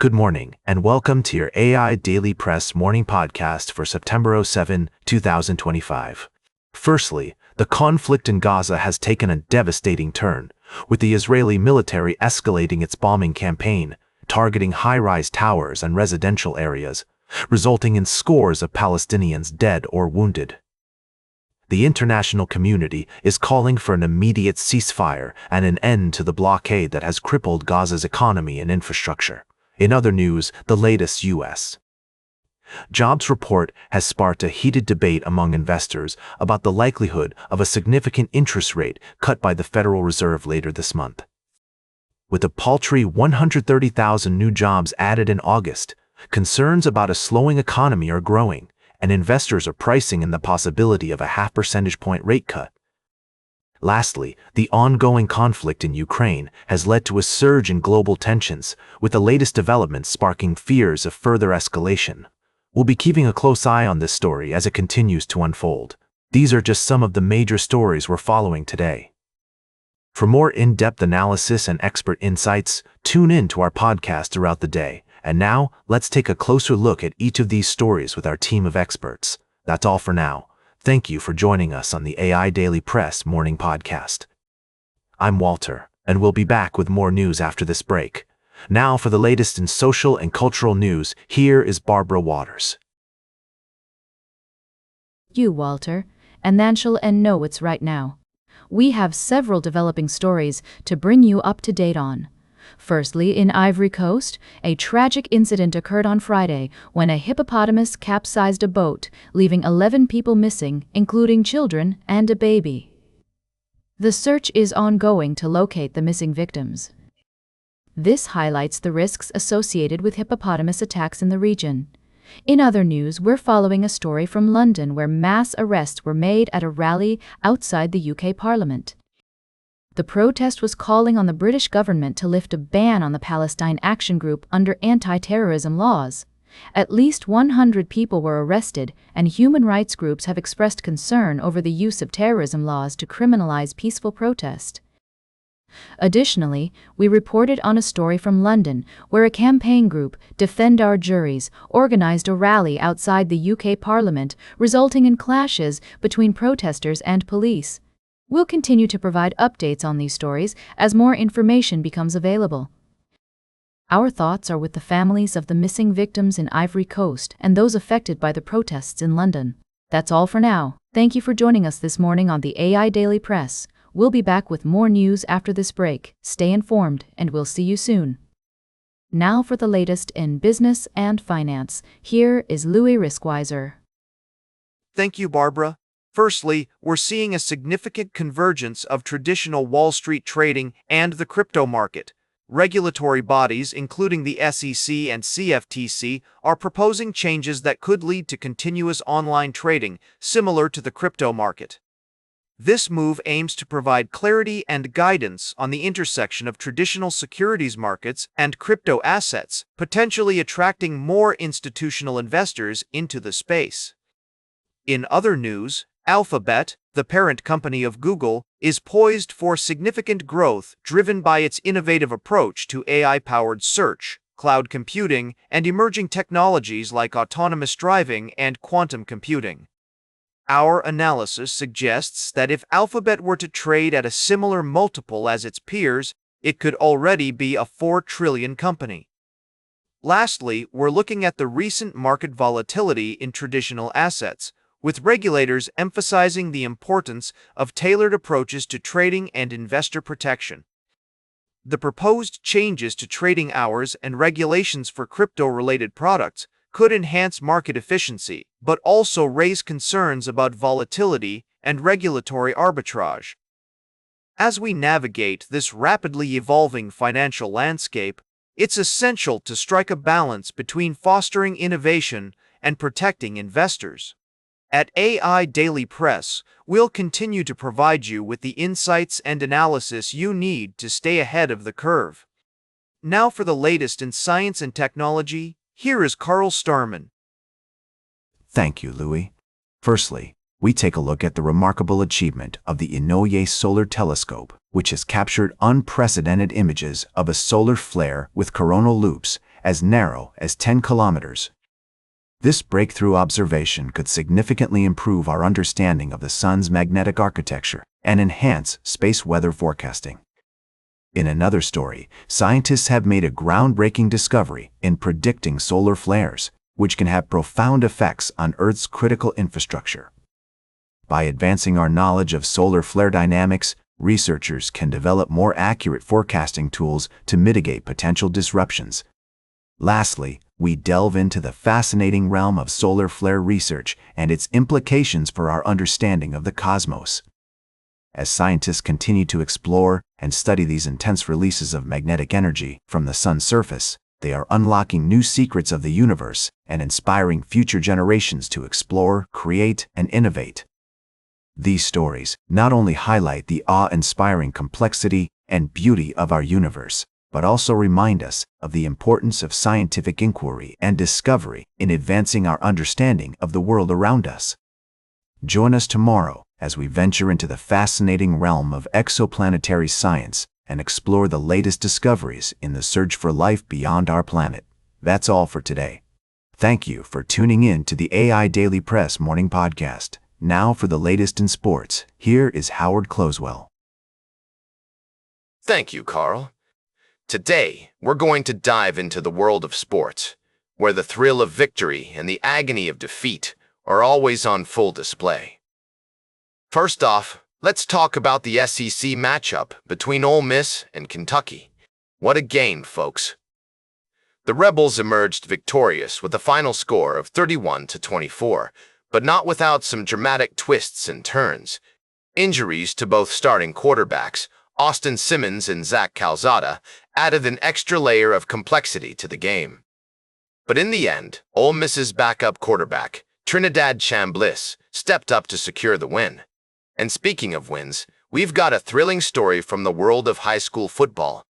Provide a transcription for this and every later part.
Good morning, and welcome to your AI Daily Press morning podcast for September 7, 2025. Firstly, the conflict in Gaza has taken a devastating turn, with the Israeli military escalating its bombing campaign, targeting high-rise towers and residential areas, resulting in scores of Palestinians dead or wounded. The international community is calling for an immediate ceasefire and an end to the blockade that has crippled Gaza's economy and infrastructure. In other news, the latest U.S. jobs report has sparked a heated debate among investors about the likelihood of a significant interest rate cut by the Federal Reserve later this month. With a paltry 130,000 new jobs added in August, concerns about a slowing economy are growing, and investors are pricing in the possibility of a half percentage point rate cut. Lastly, the ongoing conflict in Ukraine has led to a surge in global tensions, with the latest developments sparking fears of further escalation. We'll be keeping a close eye on this story as it continues to unfold. These are just some of the major stories we're following today. For more in-depth analysis and expert insights, tune in to our podcast throughout the day. And now, let's take a closer look at each of these stories with our team of experts. That's all for now. Thank you for joining us on the AI Daily Press morning podcast. I'm Walter, and we'll be back with more news after this break. Now for the latest in social and cultural news, here is Barbara Waters. You, Walter, and Nanshul and know it's right now. We have several developing stories to bring you up to date on. Firstly, in Ivory Coast, a tragic incident occurred on Friday when a hippopotamus capsized a boat, leaving 11 people missing, including children and a baby. The search is ongoing to locate the missing victims. This highlights the risks associated with hippopotamus attacks in the region. In other news, we're following a story from London where mass arrests were made at a rally outside the UK Parliament. The protest was calling on the British government to lift a ban on the Palestine Action Group under anti-terrorism laws. At least 100 people were arrested, and human rights groups have expressed concern over the use of terrorism laws to criminalize peaceful protest. Additionally, we reported on a story from London where a campaign group, Defend Our Juries, organized a rally outside the UK Parliament, resulting in clashes between protesters and police. We'll continue to provide updates on these stories as more information becomes available. Our thoughts are with the families of the missing victims in Ivory Coast and those affected by the protests in London. That's all for now. Thank you for joining us this morning on the AI Daily Press. We'll be back with more news after this break. Stay informed, and we'll see you soon. Now for the latest in business and finance, here is Louis Riskweiser. Thank you, Barbara. Firstly, we're seeing a significant convergence of traditional Wall Street trading and the crypto market. Regulatory bodies, including the SEC and CFTC, are proposing changes that could lead to continuous online trading, similar to the crypto market. This move aims to provide clarity and guidance on the intersection of traditional securities markets and crypto assets, potentially attracting more institutional investors into the space. In other news, Alphabet, the parent company of Google, is poised for significant growth driven by its innovative approach to AI-powered search, cloud computing, and emerging technologies like autonomous driving and quantum computing. Our analysis suggests that if Alphabet were to trade at a similar multiple as its peers, it could already be a $4 trillion company. Lastly, we're looking at the recent market volatility in traditional assets, with regulators emphasizing the importance of tailored approaches to trading and investor protection. The proposed changes to trading hours and regulations for crypto-related products could enhance market efficiency, but also raise concerns about volatility and regulatory arbitrage. As we navigate this rapidly evolving financial landscape, it's essential to strike a balance between fostering innovation and protecting investors. At AI Daily Press, we'll continue to provide you with the insights and analysis you need to stay ahead of the curve. Now for the latest in science and technology, here is Carl Starman. Thank you, Louis. Firstly, we take a look at the remarkable achievement of the Inouye Solar Telescope, which has captured unprecedented images of a solar flare with coronal loops as narrow as 10 kilometers. This breakthrough observation could significantly improve our understanding of the sun's magnetic architecture and enhance space weather forecasting. In another story, scientists have made a groundbreaking discovery in predicting solar flares, which can have profound effects on Earth's critical infrastructure. By advancing our knowledge of solar flare dynamics, researchers can develop more accurate forecasting tools to mitigate potential disruptions. Lastly, we delve into the fascinating realm of solar flare research and its implications for our understanding of the cosmos. As scientists continue to explore and study these intense releases of magnetic energy from the sun's surface, they are unlocking new secrets of the universe and inspiring future generations to explore, create, and innovate. These stories not only highlight the awe-inspiring complexity and beauty of our universe, but also remind us of the importance of scientific inquiry and discovery in advancing our understanding of the world around us. Join us tomorrow as we venture into the fascinating realm of exoplanetary science and explore the latest discoveries in the search for life beyond our planet. That's all for today. Thank you for tuning in to the AI Daily Press Morning Podcast. Now for the latest in sports, here is Howard Closewell. Thank you, Carl. Today, we're going to dive into the world of sports, where the thrill of victory and the agony of defeat are always on full display. First off, let's talk about the SEC matchup between Ole Miss and Kentucky. What a game, folks. The Rebels emerged victorious with a final score of 31-24, but not without some dramatic twists and turns. Injuries to both starting quarterbacks, Austin Simmons and Zach Calzada, added an extra layer of complexity to the game. But in the end, Ole Miss's backup quarterback, Trinidad Chambliss, stepped up to secure the win. And speaking of wins, we've got a thrilling story from the world of high school football.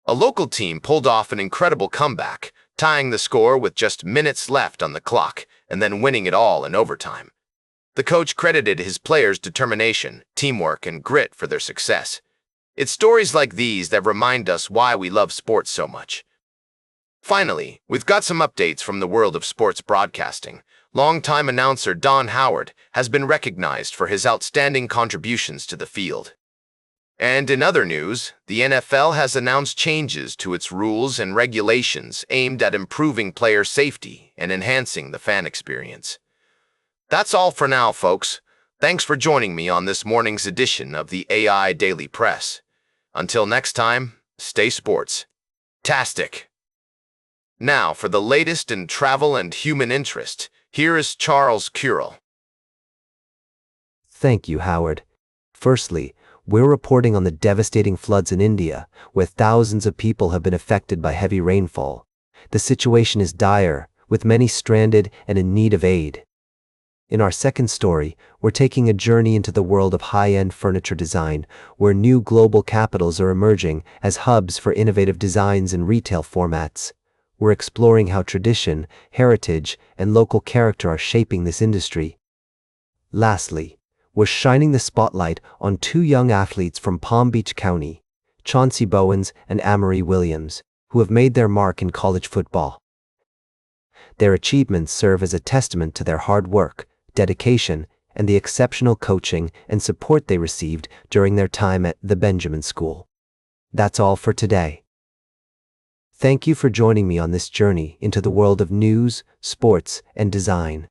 A local team pulled off an incredible comeback, tying the score with just minutes left on the clock and then winning it all in overtime. The coach credited his players' determination, teamwork, and grit for their success. It's stories like these that remind us why we love sports so much. Finally, we've got some updates from the world of sports broadcasting. Longtime announcer Don Howard has been recognized for his outstanding contributions to the field. And in other news, the NFL has announced changes to its rules and regulations aimed at improving player safety and enhancing the fan experience. That's all for now, folks. Thanks for joining me on this morning's edition of the AI Daily Press. Until next time, stay sports-tastic. Now, for the latest in travel and human interest, here is Charles Curel. Thank you, Howard. Firstly, we're reporting on the devastating floods in India, where thousands of people have been affected by heavy rainfall. The situation is dire, with many stranded and in need of aid. In our second story, we're taking a journey into the world of high-end furniture design, where new global capitals are emerging as hubs for innovative designs and retail formats. We're exploring how tradition, heritage, and local character are shaping this industry. Lastly, we're shining the spotlight on two young athletes from Palm Beach County, Chauncey Bowens and Amory Williams, who have made their mark in college football. Their achievements serve as a testament to their hard work, dedication, and the exceptional coaching and support they received during their time at the Benjamin School. That's all for today. Thank you for joining me on this journey into the world of news, sports, and design.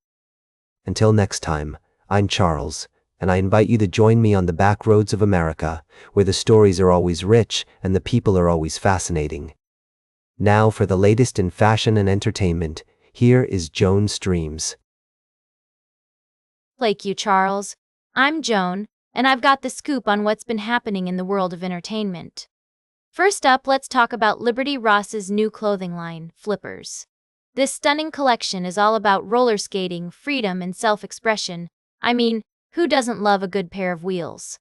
Until next time, I'm Charles, and I invite you to join me on the back roads of America, where the stories are always rich and the people are always fascinating. Now for the latest in fashion and entertainment, here is Joan Streams. Thank you, Charles. I'm Joan, and I've got the scoop on what's been happening in the world of entertainment. First up, let's talk about Liberty Ross's new clothing line, Flippers. This stunning collection is all about roller skating, freedom, and self-expression. I mean, who doesn't love a good pair of wheels?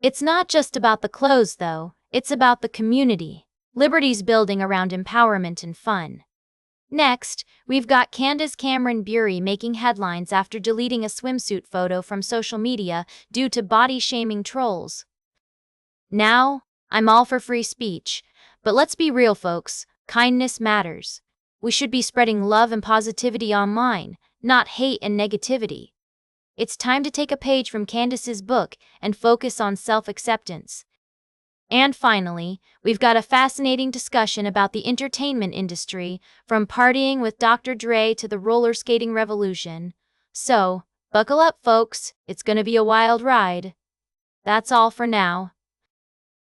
It's not just about the clothes, though. It's about the community. Liberty's building around empowerment and fun. Next, we've got Candace Cameron Bure making headlines after deleting a swimsuit photo from social media due to body-shaming trolls. Now, I'm all for free speech, but let's be real, folks. Kindness matters. We should be spreading love and positivity online, not hate and negativity. It's time to take a page from Candace's book and focus on self-acceptance. And finally, we've got a fascinating discussion about the entertainment industry, from partying with Dr. Dre to the roller skating revolution. So, buckle up, folks. It's gonna be a wild ride. That's all for now.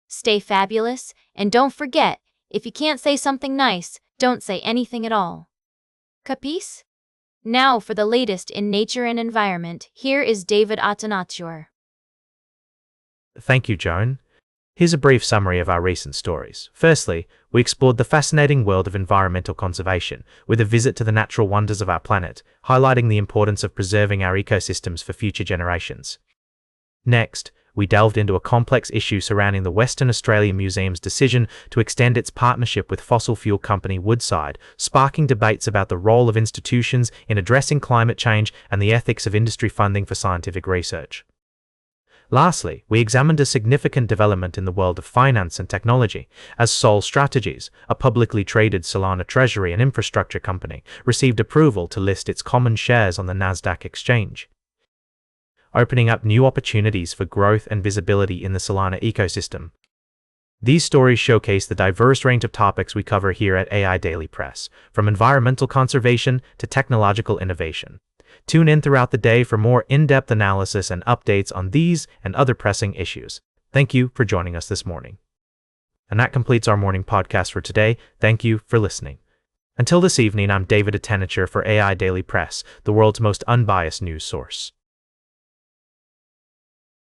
Stay fabulous, and don't forget, if you can't say something nice, don't say anything at all. Capice? Now for the latest in nature and environment, here is David Atanature. Thank you, Joan. Here's a brief summary of our recent stories. Firstly, we explored the fascinating world of environmental conservation with a visit to the natural wonders of our planet, highlighting the importance of preserving our ecosystems for future generations. Next, we delved into a complex issue surrounding the Western Australia Museum's decision to extend its partnership with fossil fuel company Woodside, sparking debates about the role of institutions in addressing climate change and the ethics of industry funding for scientific research. Lastly, we examined a significant development in the world of finance and technology, as Sol Strategies, a publicly traded Solana treasury and infrastructure company, received approval to list its common shares on the Nasdaq exchange, opening up new opportunities for growth and visibility in the Solana ecosystem. These stories showcase the diverse range of topics we cover here at AIDailyPress, from environmental conservation to technological innovation. Tune in throughout the day for more in-depth analysis and updates on these and other pressing issues. Thank you for joining us this morning. And that completes our morning podcast for today. Thank you for listening. Until this evening, I'm David Atanature for AIDailyPress, the world's most unbiased news source.